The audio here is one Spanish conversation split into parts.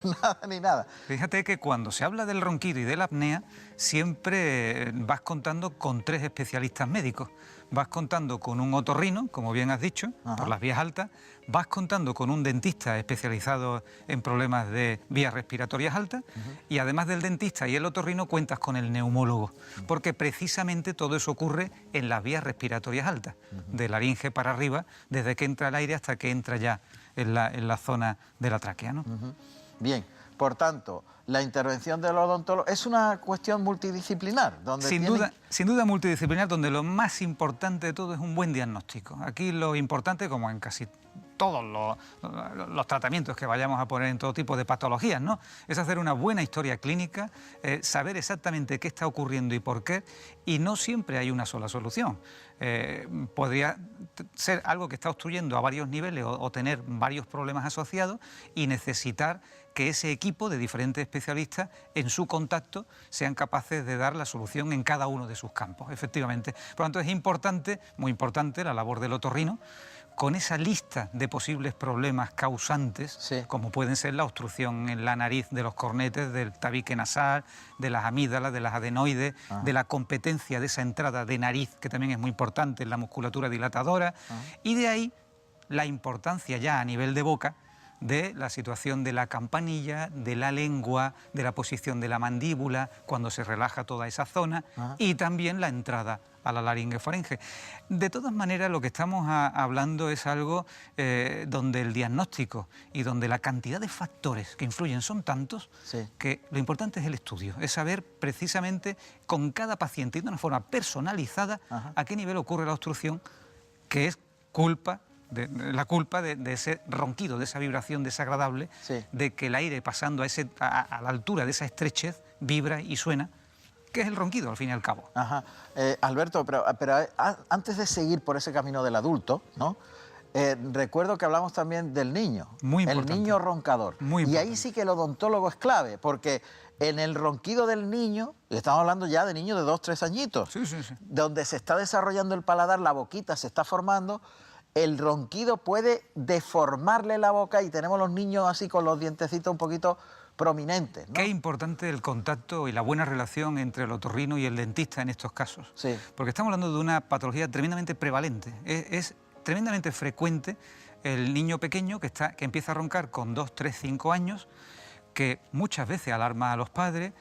Nada ni nada. Fíjate que cuando se habla del ronquido y de la apnea, siempre vas contando con 3 especialistas médicos. Vas contando con un otorrino, como bien has dicho, por las vías altas, vas contando con un dentista especializado en problemas de vías respiratorias altas, y además del dentista y el otorrino cuentas con el neumólogo, porque precisamente todo eso ocurre en las vías respiratorias altas, de laringe para arriba, desde que entra el aire hasta que entra ya en la zona de la tráquea, ¿no? Bien, por tanto, la intervención del odontólogo es una cuestión multidisciplinar. Donde sin duda multidisciplinar, donde lo más importante de todo es un buen diagnóstico. Aquí lo importante, como en casi todos los tratamientos que vayamos a poner en todo tipo de patologías, ¿no?, es hacer una buena historia clínica, saber exactamente qué está ocurriendo y por qué, y no siempre hay una sola solución. Podría ser algo que está obstruyendo a varios niveles o tener varios problemas asociados y necesitar que ese equipo de diferentes especialistas en su contacto sean capaces de dar la solución en cada uno de sus campos, efectivamente. Por lo tanto, es importante, muy importante, la labor del otorrino, con esa lista de posibles problemas causantes, como pueden ser la obstrucción en la nariz de los cornetes, del tabique nasal, de las amígdalas, de las adenoides, de la competencia de esa entrada de nariz, que también es muy importante en la musculatura dilatadora, y de ahí la importancia ya a nivel de boca de la situación de la campanilla, de la lengua, de la posición de la mandíbula, cuando se relaja toda esa zona, y también la entrada a la laringofaringe. De todas maneras, lo que estamos hablando es algo donde el diagnóstico y donde la cantidad de factores que influyen son tantos, que lo importante es el estudio, es saber precisamente con cada paciente y de una forma personalizada a qué nivel ocurre la obstrucción, que es la culpa de ese ronquido, de esa vibración desagradable, de que el aire pasando a la altura de esa estrechez vibra y suena, que es el ronquido, al fin y al cabo. Alberto, pero antes de seguir por ese camino del adulto, ¿no?, recuerdo que hablamos también del niño, el niño roncador. Y ahí sí que el odontólogo es clave, porque en el ronquido del niño, estamos hablando ya de niños de 2 o 3 añitos, donde se está desarrollando el paladar, la boquita se está formando, el ronquido puede deformarle la boca y tenemos los niños así con los dientecitos un poquito prominentes, ¿no? Qué importante el contacto y la buena relación entre el otorrino y el dentista en estos casos. Porque estamos hablando de una patología tremendamente prevalente. Es tremendamente frecuente el niño pequeño que empieza a roncar con 2, 3, 5 años, que muchas veces alarma a los padres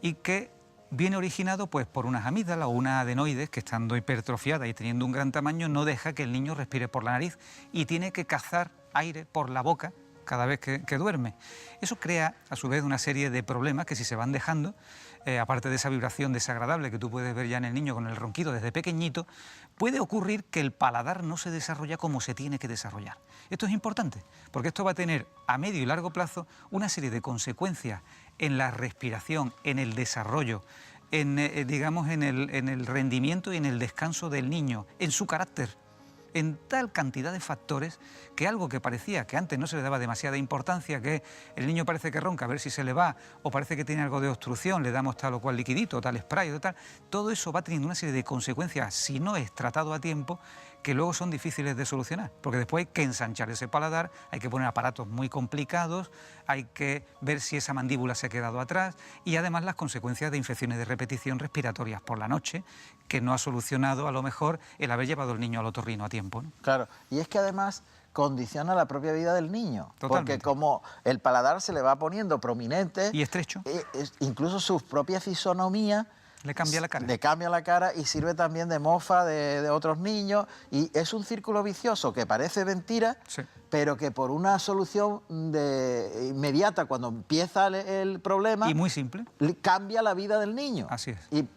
y que viene originado pues por unas amígdalas o unas adenoides que, estando hipertrofiadas y teniendo un gran tamaño, no deja que el niño respire por la nariz y tiene que cazar aire por la boca cada vez que duerme. Eso crea a su vez una serie de problemas que, si se van dejando, aparte de esa vibración desagradable que tú puedes ver ya en el niño con el ronquido desde pequeñito, puede ocurrir que el paladar no se desarrolla como se tiene que desarrollar. Esto es importante, porque esto va a tener a medio y largo plazo una serie de consecuencias en la respiración, en el desarrollo, digamos, en el rendimiento y en el descanso del niño, en su carácter, en tal cantidad de factores, que algo que parecía que antes no se le daba demasiada importancia, que el niño parece que ronca, a ver si se le va, o parece que tiene algo de obstrucción, le damos tal o cual liquidito, tal spray o tal, todo eso va teniendo una serie de consecuencias, si no es tratado a tiempo, que luego son difíciles de solucionar, porque después hay que ensanchar ese paladar, hay que poner aparatos muy complicados, hay que ver si esa mandíbula se ha quedado atrás, y además las consecuencias de infecciones de repetición respiratorias por la noche, que no ha solucionado a lo mejor el haber llevado al niño al otorrino a tiempo, ¿no? Claro, y es que además condiciona la propia vida del niño. Totalmente. Porque como el paladar se le va poniendo prominente... Y estrecho. Incluso su propia fisonomía... Le cambia la cara. Le cambia la cara y sirve también de mofa de otros niños. Y es un círculo vicioso que parece mentira, pero que por una solución inmediata, cuando empieza el problema... Y muy simple. Cambia la vida del niño. Así es. Y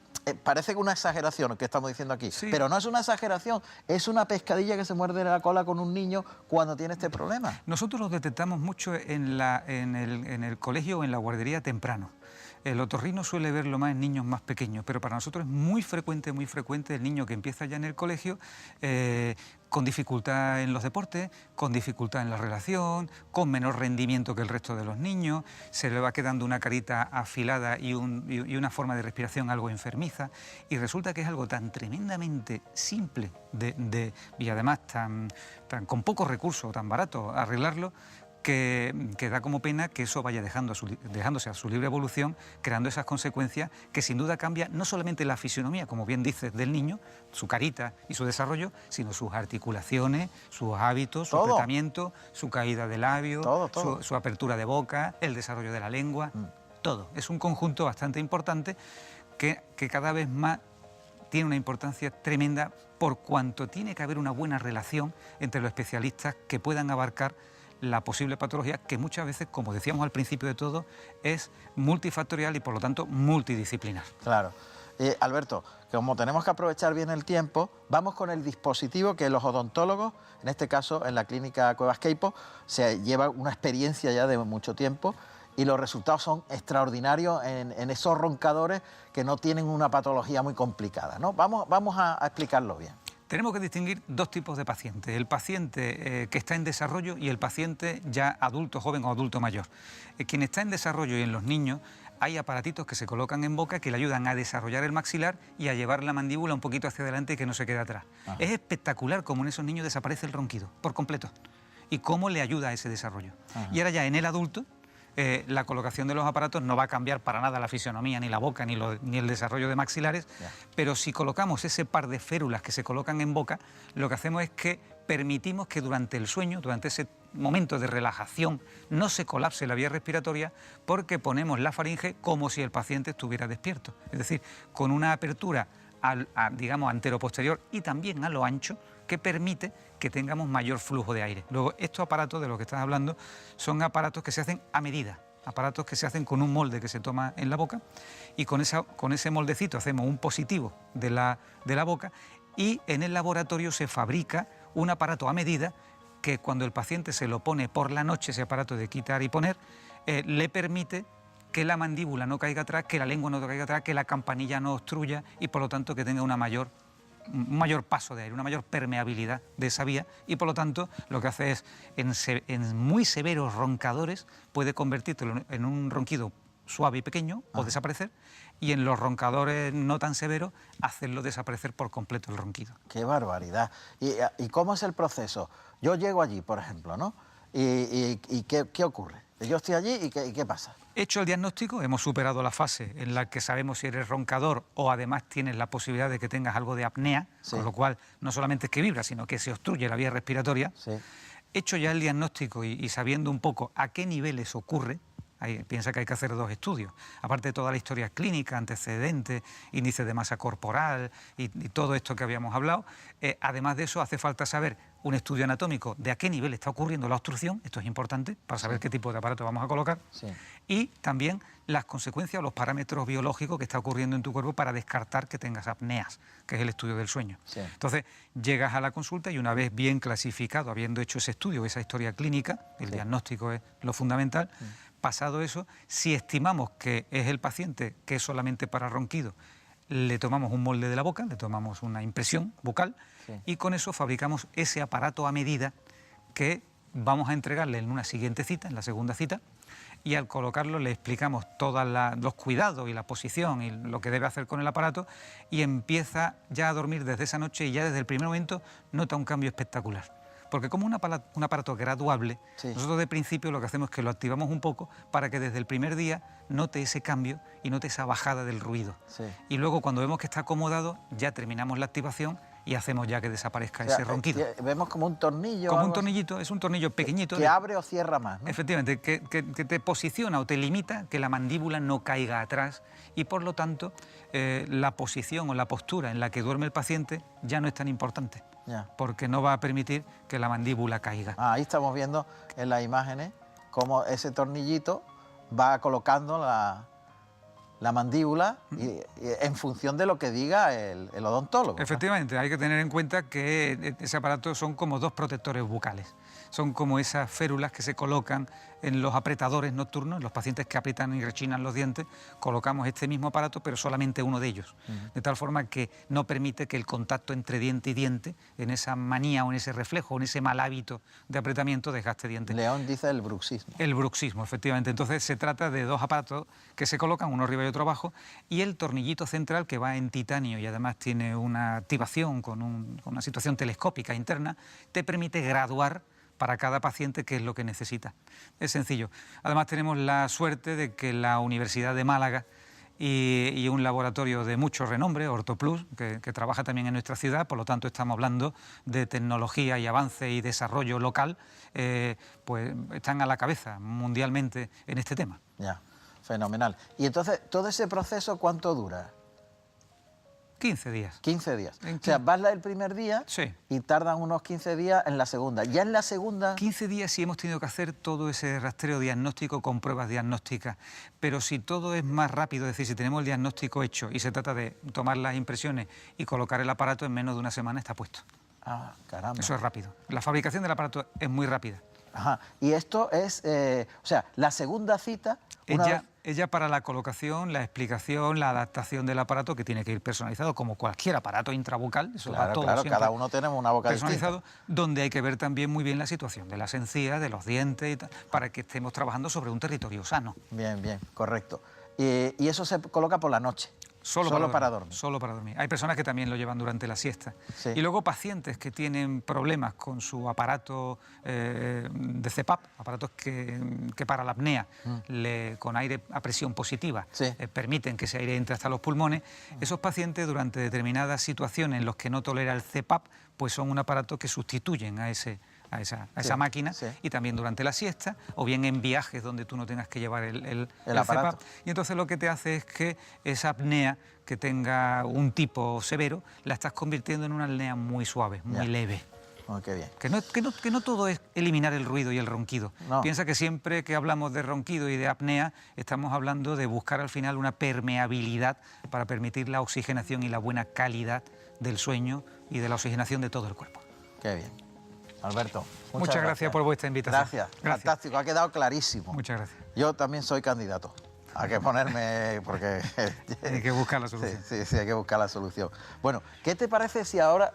parece que una exageración lo que estamos diciendo aquí, pero no es una exageración, es una pescadilla que se muerde la cola con un niño cuando tiene este problema. Nosotros lo detectamos mucho en el colegio o en la guardería temprano. El otorrino suele verlo más en niños más pequeños, pero para nosotros es muy frecuente el niño que empieza ya en el colegio con dificultad en los deportes, con dificultad en la relación, con menor rendimiento que el resto de los niños, se le va quedando una carita afilada y una forma de respiración algo enfermiza, y resulta que es algo tan tremendamente simple y además con pocos recursos, tan barato arreglarlo, que da como pena que eso vaya dejándose a su libre evolución, creando esas consecuencias que sin duda cambia no solamente la fisionomía, como bien dices, del niño, su carita y su desarrollo, sino sus articulaciones, sus hábitos, su apretamiento, su caída de labio, su apertura de boca, el desarrollo de la lengua, todo. Es un conjunto bastante importante que cada vez más tiene una importancia tremenda por cuanto tiene que haber una buena relación entre los especialistas que puedan abarcar la posible patología, que muchas veces, como decíamos al principio de todo, es multifactorial y por lo tanto multidisciplinar. Claro. Alberto, como tenemos que aprovechar bien el tiempo, vamos con el dispositivo que los odontólogos, en este caso en la clínica Cuevas Queipo, se lleva una experiencia ya de mucho tiempo y los resultados son extraordinarios en esos roncadores que no tienen una patología muy complicada, ¿no? Vamos a explicarlo bien. Tenemos que distinguir dos tipos de pacientes, el paciente que está en desarrollo y el paciente ya adulto joven o adulto mayor. Quien está en desarrollo y en los niños hay aparatitos que se colocan en boca que le ayudan a desarrollar el maxilar y a llevar la mandíbula un poquito hacia adelante y que no se quede atrás. Ajá. Es espectacular cómo en esos niños desaparece el ronquido por completo y cómo le ayuda a ese desarrollo. Ajá. Y ahora ya en el adulto, la colocación de los aparatos no va a cambiar para nada la fisionomía, ni la boca, ni el desarrollo de maxilares, pero si colocamos ese par de férulas que se colocan en boca, lo que hacemos es que permitimos que durante el sueño, durante ese momento de relajación, no se colapse la vía respiratoria porque ponemos la faringe como si el paciente estuviera despierto. Es decir, con una apertura, digamos, anteroposterior y también a lo ancho, que permite que tengamos mayor flujo de aire. Luego, estos aparatos de los que estás hablando son aparatos que se hacen a medida, aparatos que se hacen con un molde que se toma en la boca y con ese moldecito hacemos un positivo de la boca y en el laboratorio se fabrica un aparato a medida que cuando el paciente se lo pone por la noche, ese aparato de quitar y poner, le permite que la mandíbula no caiga atrás, que la lengua no caiga atrás, que la campanilla no obstruya y por lo tanto que tenga un mayor paso de aire, una mayor permeabilidad de esa vía y por lo tanto lo que hace es en muy severos roncadores puede convertirlo en un ronquido suave y pequeño o desaparecer y en los roncadores no tan severos hacerlo desaparecer por completo el ronquido. ¡Qué barbaridad! ¿Y cómo es el proceso? Yo llego allí, por ejemplo, ¿no? ¿Y qué ocurre? Yo estoy allí y ¿qué pasa? Hecho el diagnóstico, hemos superado la fase en la que sabemos si eres roncador o además tienes la posibilidad de que tengas algo de apnea, con lo cual no solamente es que vibra, sino que se obstruye la vía respiratoria. Hecho ya el diagnóstico y sabiendo un poco a qué niveles ocurre, piensa que hay que hacer 2 estudios, aparte de toda la historia clínica, antecedentes, índice de masa corporal y todo esto que habíamos hablado. Además de eso hace falta saber un estudio anatómico de a qué nivel está ocurriendo la obstrucción, esto es importante para saber qué tipo de aparato vamos a colocar, y también las consecuencias o los parámetros biológicos que está ocurriendo en tu cuerpo para descartar que tengas apneas, que es el estudio del sueño. Entonces llegas a la consulta y una vez bien clasificado, habiendo hecho ese estudio, esa historia clínica, el diagnóstico es lo fundamental. Pasado eso, si estimamos que es el paciente que es solamente para ronquido, le tomamos un molde de la boca, le tomamos una impresión bucal y con eso fabricamos ese aparato a medida que vamos a entregarle en una siguiente cita, en la segunda cita, y al colocarlo le explicamos todos los cuidados y la posición y lo que debe hacer con el aparato y empieza ya a dormir desde esa noche y ya desde el primer momento nota un cambio espectacular. Porque como un aparato graduable, nosotros de principio lo que hacemos es que lo activamos un poco para que desde el primer día note ese cambio y note esa bajada del ruido. Y luego cuando vemos que está acomodado, ya terminamos la activación y hacemos ya que desaparezca ese ronquido. Vemos como un tornillo. Como un tornillito, es un tornillo pequeñito. Que abre o cierra más, ¿no? Efectivamente, que te posiciona o te limita que la mandíbula no caiga atrás y por lo tanto la posición o la postura en la que duerme el paciente ya no es tan importante. Porque no va a permitir que la mandíbula caiga. Ahí estamos viendo en las imágenes cómo ese tornillito va colocando la mandíbula y en función de lo que diga el odontólogo. Efectivamente, hay que tener en cuenta que ese aparato son como 2 protectores bucales. Son como esas férulas que se colocan en los apretadores nocturnos, en los pacientes que aprietan y rechinan los dientes, colocamos este mismo aparato, pero solamente uno de ellos. De tal forma que no permite que el contacto entre diente y diente, en esa manía o en ese reflejo, o en ese mal hábito de apretamiento, desgaste diente. León dice el bruxismo. El bruxismo, efectivamente. Entonces se trata de 2 aparatos que se colocan, uno arriba y otro abajo, y el tornillito central que va en titanio y además tiene una activación con una situación telescópica interna, te permite graduar para cada paciente qué es lo que necesita. Es sencillo. Además tenemos la suerte de que la Universidad de Málaga y un laboratorio de mucho renombre, OrtoPlus, que trabaja también en nuestra ciudad, por lo tanto estamos hablando de tecnología y avance y desarrollo local, pues están a la cabeza mundialmente en este tema. Ya, fenomenal. Y entonces, ¿todo ese proceso cuánto dura? 15 días. 15 días. O sea, vas el primer día sí. y tardan unos 15 días en la segunda. Ya en la segunda... 15 días sí hemos tenido que hacer todo ese rastreo diagnóstico con pruebas diagnósticas. Pero si todo es más rápido, es decir, si tenemos el diagnóstico hecho y se trata de tomar las impresiones y colocar el aparato, en menos de una semana está puesto. Ah, caramba. Eso es rápido. La fabricación del aparato es muy rápida. Ajá. Y esto es... o sea, la segunda cita... Ella para la colocación, la explicación, la adaptación del aparato, que tiene que ir personalizado, como cualquier aparato intrabucal, eso claro, va todo claro, cada uno tenemos una boca personalizado, distinta. Donde hay que ver también muy bien la situación de las encías, de los dientes, y tal, para que estemos trabajando sobre un territorio sano. Bien, bien, correcto. Y eso se coloca por la noche. Solo para dormir. Solo para dormir. Hay personas que también lo llevan durante la siesta. Sí. Y luego pacientes que tienen problemas con su aparato de CPAP, aparatos que para la apnea, con aire a presión positiva, sí. Permiten que ese aire entre hasta los pulmones. Esos pacientes, durante determinadas situaciones en las que no tolera el CPAP, pues son un aparato que sustituyen a esa máquina, sí. Y también durante la siesta, o bien en viajes donde tú no tengas que llevar el aparato. CPAP. Y entonces lo que te hace es que esa apnea que tenga un tipo severo, la estás convirtiendo en una apnea muy suave, muy leve. Oh, qué bien. Que no todo es eliminar el ruido y el ronquido. No. Piensa que siempre que hablamos de ronquido y de apnea, estamos hablando de buscar al final una permeabilidad para permitir la oxigenación y la buena calidad del sueño y de la oxigenación de todo el cuerpo. Qué bien. Alberto, muchas gracias por vuestra invitación. Gracias, fantástico, ha quedado clarísimo. Muchas gracias. Yo también soy candidato. Hay que ponerme, porque... hay que buscar la solución. Sí, hay que buscar la solución. Bueno, ¿qué te parece si ahora